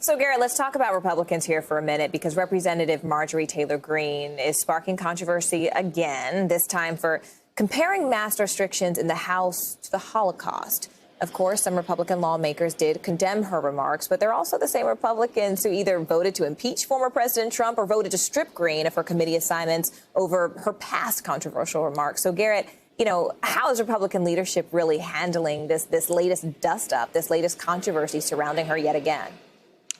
So, Garrett, let's talk about Republicans here for a minute, because Representative Marjorie Taylor Greene is sparking controversy again, this time for comparing mask restrictions in the House to the Holocaust. Of course, some Republican lawmakers did condemn her remarks, but they're also the same Republicans who either voted to impeach former President Trump or voted to strip Greene of her committee assignments over her past controversial remarks. So, Garrett, how is Republican leadership really handling this latest dust-up, this latest controversy surrounding her yet again?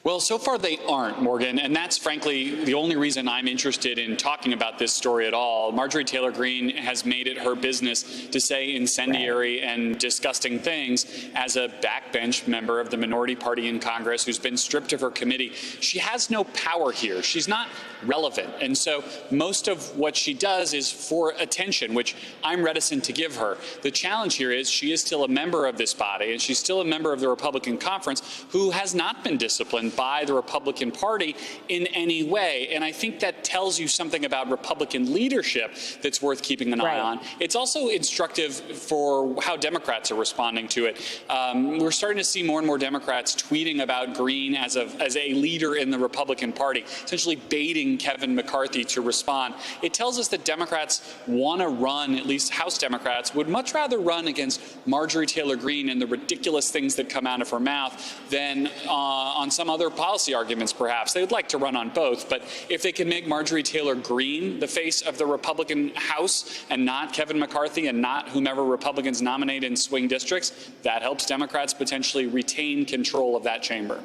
Well, so far they aren't, Morgan, and that's frankly the only reason I'm interested in talking about this story at all. Marjorie Taylor Greene has made it her business to say incendiary and disgusting things as a backbench member of the minority party in Congress who's been stripped of her committee. She has no power here. She's not relevant, and so most of what she does is for attention, which I'm reticent to give her. The challenge here is she is still a member of this body, and she's still a member of the Republican conference who has not been disciplined by the Republican Party in any way. And I think that tells you something about Republican leadership that's worth keeping an eye on. It's also instructive for how Democrats are responding to it. We're starting to see more and more Democrats tweeting about Greene as a leader in the Republican Party, essentially baiting Kevin McCarthy to respond. It tells us that Democrats want to run, at least House Democrats, would much rather run against Marjorie Taylor Greene and the ridiculous things that come out of her mouth than on some other policy arguments, perhaps. They would like to run on both, but if they can make Marjorie Taylor Greene the face of the Republican House and not Kevin McCarthy and not whomever Republicans nominate in swing districts, that helps Democrats potentially retain control of that chamber.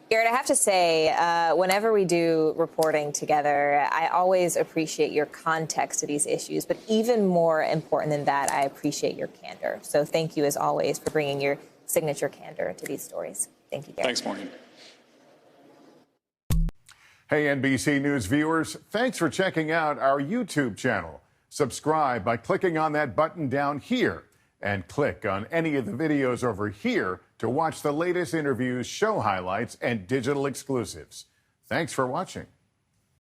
Garrett, I have to say, whenever we do reporting together, I always appreciate your context to these issues. But even more important than that, I appreciate your candor. So thank you, as always, for bringing your signature candor to these stories. Thank you, Garrett. Thanks, Morgan. Hey, NBC News viewers, thanks for checking out our YouTube channel. Subscribe by clicking on that button down here and click on any of the videos over here to watch the latest interviews, show highlights, and digital exclusives. Thanks for watching.